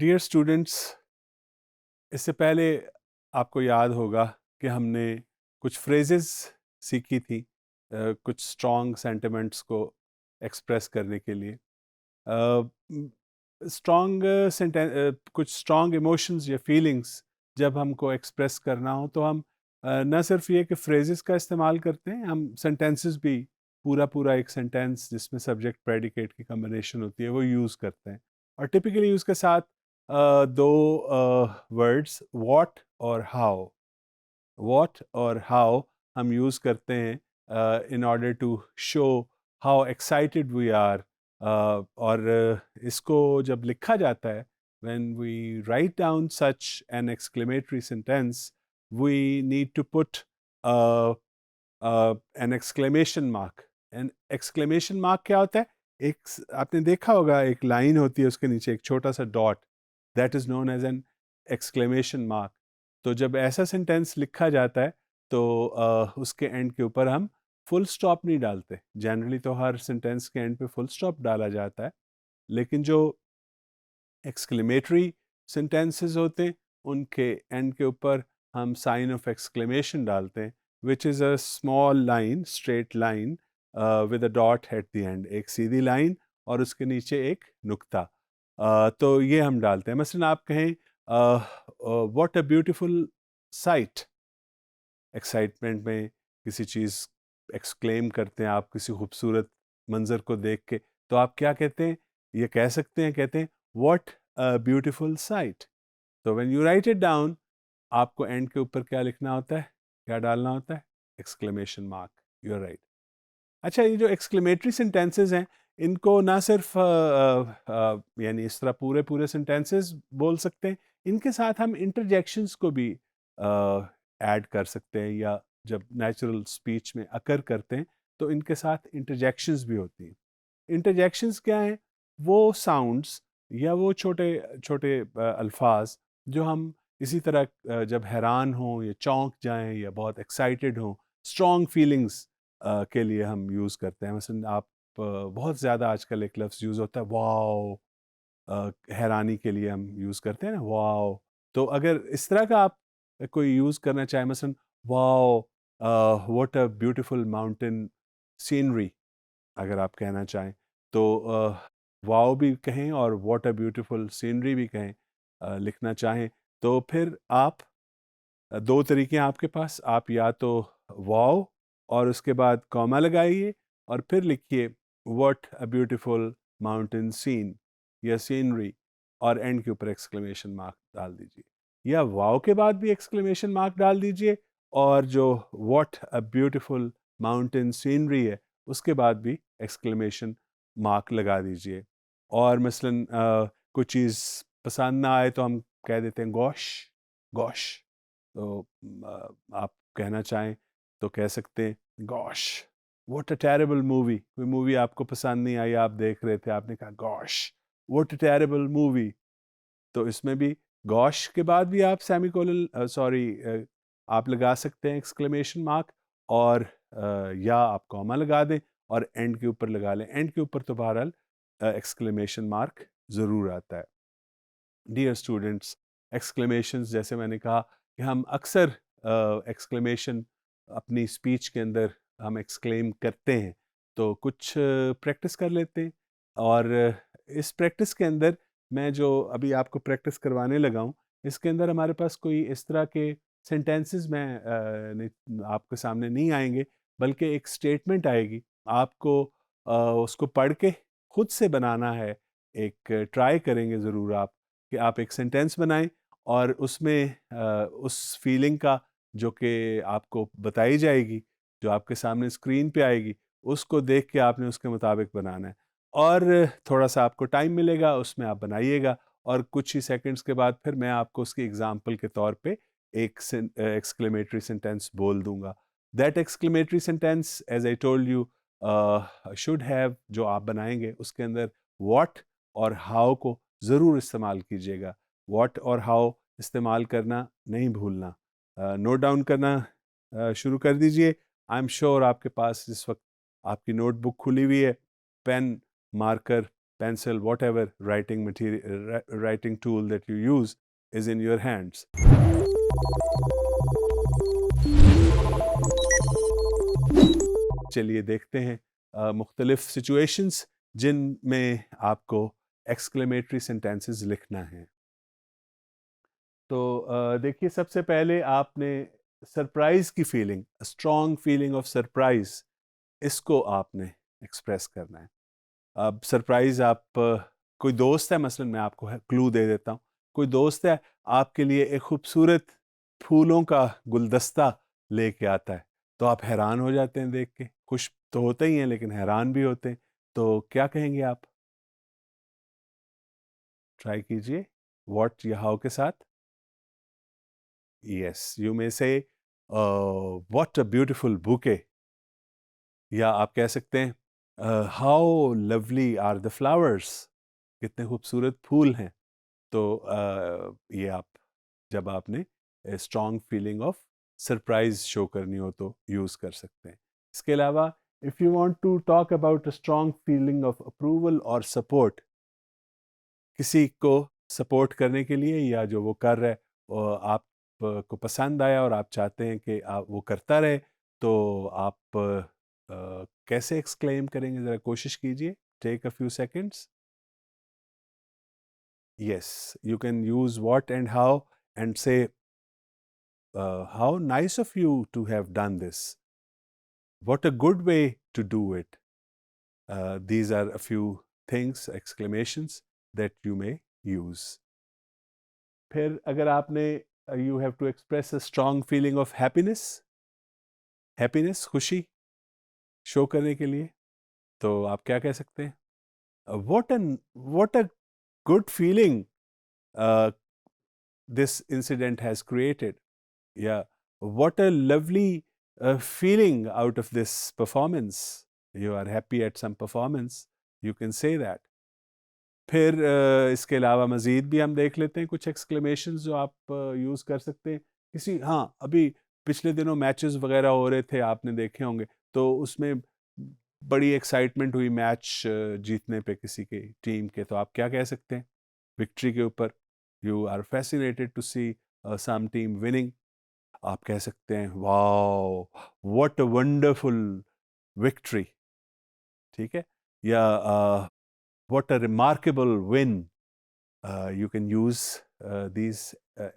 Dear students, इससे पहले आपको याद होगा कि हमने कुछ फ्रेजेस सीखी थी कुछ स्ट्रॉन्ग सेंटिमेंट्स को एक्सप्रेस करने के लिए। स्ट्रॉन्ग कुछ स्ट्रॉन्ग इमोशंस या फीलिंग्स जब हमको एक्सप्रेस करना हो तो हम न सिर्फ ये कि फ्रेजेस का इस्तेमाल करते हैं, हम सेंटेंसेस भी पूरा पूरा एक सेंटेंस जिसमें सब्जेक्ट प्रेडिकेट की कम्बिनेशन होती है वो यूज़ करते हैं। और टिपिकली उसके साथ दो वर्ड्स व्हाट और हाउ हम यूज़ करते हैं in order to show how excited we are. और इसको जब लिखा जाता है, when we write down such an exclamatory sentence, we need to put an exclamation mark. An exclamation mark क्या होता है? आपने देखा होगा, एक लाइन होती है, उसके नीचे एक छोटा सा dot, that is known as an exclamation mark. तो जब ऐसा सेंटेंस लिखा जाता है तो उसके एंड के ऊपर हम फुल स्टॉप नहीं डालते। जनरली तो हर सेंटेंस के एंड पे फुल स्टॉप डाला जाता है, लेकिन जो एक्सक्लेमेटरी सेंटेंसेस होते हैं उनके एंड के ऊपर हम साइन ऑफ एक्सक्लेमेशन डालते हैं, which is a small line, straight line with a dot at the end, एक सीधी लाइन और उसके नीचे एक नुक्ता। तो ये हम डालते हैं। मसलन आप कहें what a beautiful sight. Excitement में किसी चीज़ एक्सक्लेम करते हैं आप किसी खूबसूरत मंज़र को देख के, तो आप क्या कहते हैं? ये कह सकते हैं, कहते हैं व्हाट अ ब्यूटीफुल साइट। तो when you right it down, आपको एंड के ऊपर क्या लिखना होता है, क्या डालना होता है? Exclamation mark. You are right. अच्छा, ये जो एक्सक्लेमेटरी सेंटेंसेस हैं, इनको ना सिर्फ यानी इस तरह पूरे पूरे सेंटेंसेस बोल सकते हैं, इनके साथ हम इंटरजेक्शंस को भी ऐड कर सकते हैं, या जब नेचुरल स्पीच में अकर करते हैं तो इनके साथ इंटरजेक्शंस भी होती हैं। इंटरजेक्शंस क्या हैं? वो साउंड्स या वो छोटे छोटे अल्फाज जो हम इसी तरह जब हैरान हों या चौंक जाएं या बहुत एक्साइटेड हों, स्ट्रॉन्ग फीलिंग्स के लिए हम यूज़ करते हैं। मसलन आप बहुत ज़्यादा आजकल एक लफ्ज़ यूज़ होता है वाओ, हैरानी के लिए हम यूज़ करते हैं ना वाओ। तो अगर इस तरह का आप कोई यूज़ करना चाहें, मसलन wow what a beautiful mountain scenery, अगर आप कहना चाहें तो वाओ भी कहें और व्हाट अ ब्यूटीफुल सीनरी भी कहें, लिखना चाहें तो फिर आप दो तरीके हैं आपके पास। आप या तो वाओ और उसके बाद कॉमा लगाइए और फिर लिखिए what a beautiful mountain scene या सीनरी, और एंड के ऊपर एक्सक्लेमेशन मार्क डाल दीजिए, या वाओ के बाद भी एक्सक्लेमेशन मार्क डाल दीजिए और जो what a beautiful mountain scenery है उसके बाद भी एक्सक्लेमेशन मार्क लगा दीजिए। और मसलन कुछ चीज़ पसंद ना आए तो हम कह देते हैं गॉश, गॉश। तो आप कहना चाहें तो कह सकते हैं gosh what a terrible movie. कोई मूवी आपको पसंद नहीं आई, आप देख रहे थे, आपने कहा gosh what a terrible movie, तो इसमें भी गॉश के बाद भी आप सेमीकोलन आप लगा सकते हैं एक्सक्लेमेशन मार्क, और या आप कॉमा लगा दें और एंड के ऊपर लगा लें। एंड के ऊपर तो बहरहाल एक्सक्लेमेशन मार्क ज़रूर आता है। डियर स्टूडेंट्स, एक्सक्लेमेशंस जैसे मैंने कहा कि हम अक्सर एक्सक्लेमेशन अपनी स्पीच के अंदर हम एक्सक्लेम करते हैं, तो कुछ प्रैक्टिस कर लेते हैं। और इस प्रैक्टिस के अंदर मैं जो अभी आपको प्रैक्टिस करवाने लगा हूँ, इसके अंदर हमारे पास कोई इस तरह के सेंटेंसेस में आपके सामने नहीं आएंगे, बल्कि एक स्टेटमेंट आएगी। आपको उसको पढ़ के खुद से बनाना है। एक ट्राई करेंगे ज़रूर आप कि आप एक सेंटेंस बनाएं और उसमें उस फीलिंग का जो कि आपको बताई जाएगी, जो आपके सामने स्क्रीन पे आएगी, उसको देख के आपने उसके मुताबिक बनाना है। और थोड़ा सा आपको टाइम मिलेगा, उसमें आप बनाइएगा, और कुछ ही सेकंड्स के बाद फिर मैं आपको उसकी एग्जांपल के तौर पे एक एक्सक्लेमेटरी सेंटेंस बोल दूंगा। That exclamatory sentence, as I told you, should have, जो आप बनाएंगे उसके अंदर व्हाट और हाउ को ज़रूर इस्तेमाल कीजिएगा। व्हाट और हाउ इस्तेमाल करना नहीं भूलना। नोट डाउन करना शुरू कर दीजिए। आई एम श्योर आपके पास इस वक्त आपकी नोटबुक खुली हुई है, pen, marker, pencil, whatever writing material, writing tool that you use is in your hands. चलिए देखते हैं मुख्तलिफ सिचुएशंस जिनमें आपको एक्सक्लेमेटरी सेंटेंसेस लिखना है। तो देखिए, सबसे पहले आपने सरप्राइज की feeling, strong feeling of surprise, इसको आपने एक्सप्रेस करना है। अब सरप्राइज आप कोई दोस्त है, मसलन मैं आपको क्लू दे देता हूँ, कोई दोस्त है आपके लिए एक खूबसूरत फूलों का गुलदस्ता लेके आता है, तो आप हैरान हो जाते हैं देख के, खुश तो होते ही हैं लेकिन हैरान भी होते हैं, तो क्या कहेंगे आप? ट्राई कीजिए, व्हाट या हाउ के साथ। यस, यू मे से व्हाट अ ब्यूटीफुल बुके, या आप कह सकते हैं how lovely are the flowers, कितने खूबसूरत फूल हैं। तो ये आप जब आपने strong feeling of surprise show करनी हो तो यूज़ कर सकते हैं। इसके अलावा if you want to talk about a strong feeling of approval और सपोर्ट, किसी को सपोर्ट करने के लिए या जो वो कर रहा है और आप को पसंद आया और आप चाहते हैं कि आप वो करता रहे, तो आप कैसे एक्सक्लेम करेंगे? ज़रा कोशिश कीजिए, take a few seconds. Yes, you can use what and how and say, how nice of you to have done this. What a good way to do it. These are a few things, exclamations that you may use. फिर अगर आपने you have to express a strong feeling of happiness, खुशी show करने के लिए, तो आप क्या कह सकते हैं? What a good feeling uh, this incident has created. Yeah, what a lovely feeling out of this performance. You are happy at some performance. You can say that. फिर इसके अलावा मज़ीद भी हम देख लेते हैं कुछ एक्सक्लेमेशंस जो आप यूज़ कर सकते हैं। किसी, हाँ, अभी पिछले दिनों मैचेस वगैरह हो रहे थे, आपने देखे होंगे, तो उसमें बड़ी एक्साइटमेंट हुई मैच जीतने पे किसी के टीम के, तो आप क्या कह सकते हैं विक्ट्री के ऊपर? You are fascinated to see some team winning. आप कह सकते हैं wow, what a wonderful victory, ठीक है, या what a remarkable win. You can use these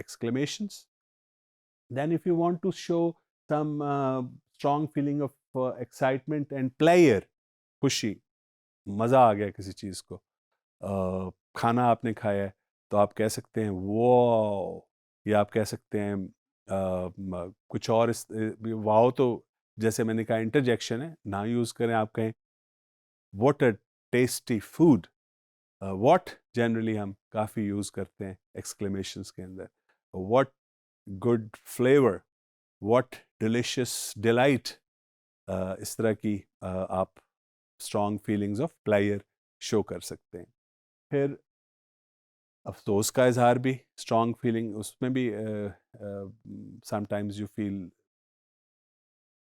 exclamations. Then if you want to show some strong feeling of excitement and pleasure, खुशी, मज़ा आ गया किसी चीज़ को, खाना आपने खाया है, तो आप कह सकते हैं वाओ, या आप कह सकते हैं कुछ और वाओ तो जैसे मैंने कहा इंटरजेक्शन है, ना यूज़ करें, आप कहें what a tasty food. What generally हम काफ़ी यूज़ करते हैं एक्सक्लेमेशंस के अंदर, what good flavour, what delicious delight, इस तरह की आप strong feelings of player show कर सकते हैं। फिर अफसोस का इजहार भी स्ट्रॉन्ग फीलिंग, उसमें भी sometimes you feel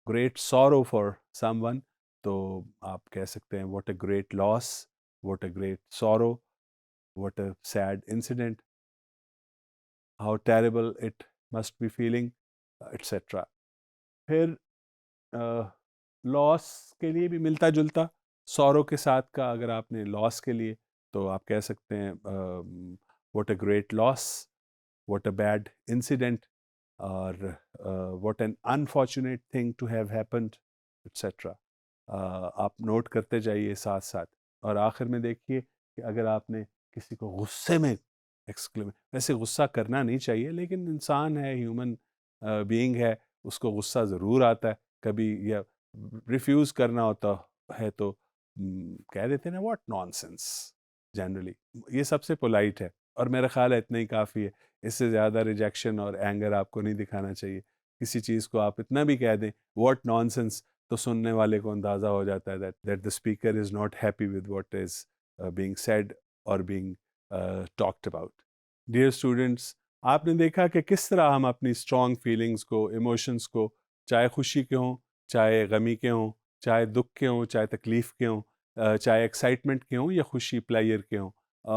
great sorrow for someone, तो आप कह सकते हैं what a great loss, what a great sorrow, what a sad incident, how terrible it must be feeling, etcetera. फिर लॉस के लिए भी मिलता जुलता, सॉरो के साथ का अगर आपने लॉस के लिए, तो आप कह सकते हैं what a great loss, what a bad incident, और what an unfortunate thing to have happened, etcetera. आप नोट करते जाइए साथ साथ। और आखिर में देखिए कि अगर आपने किसी को गुस्से में एक्सक्लेम, वैसे गुस्सा करना नहीं चाहिए, लेकिन इंसान है, ह्यूमन बीइंग है, उसको गुस्सा ज़रूर आता है कभी, या रिफ्यूज़ करना होता है तो कह देते हैं ना व्हाट नॉनसेंस, जनरली ये सबसे पोलाइट है, और मेरा ख्याल है इतना ही काफ़ी है। इससे ज़्यादा रिजेक्शन और एंगर आपको नहीं दिखाना चाहिए। किसी चीज़ को आप इतना भी कह दें व्हाट नॉनसेंस, तो सुनने वाले को अंदाज़ा हो जाता है that the speaker is not happy with what is being said और being talked about. Dear students, आपने देखा कि किस तरह हम अपनी स्ट्रॉन्ग फीलिंग्स को, इमोशंस को, चाहे खुशी के हों, चाहे गमी के हों, चाहे दुख के हों, चाहे तकलीफ़ के हों, चाहे एक्साइटमेंट के हों या खुशी प्लेयर के हों,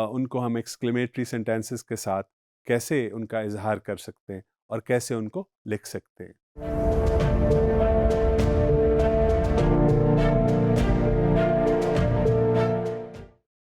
उनको हम एक्सक्लेमेटरी सेंटेंसेस के साथ कैसे उनका इजहार कर सकते हैं और कैसे उनको लिख सकते हैं।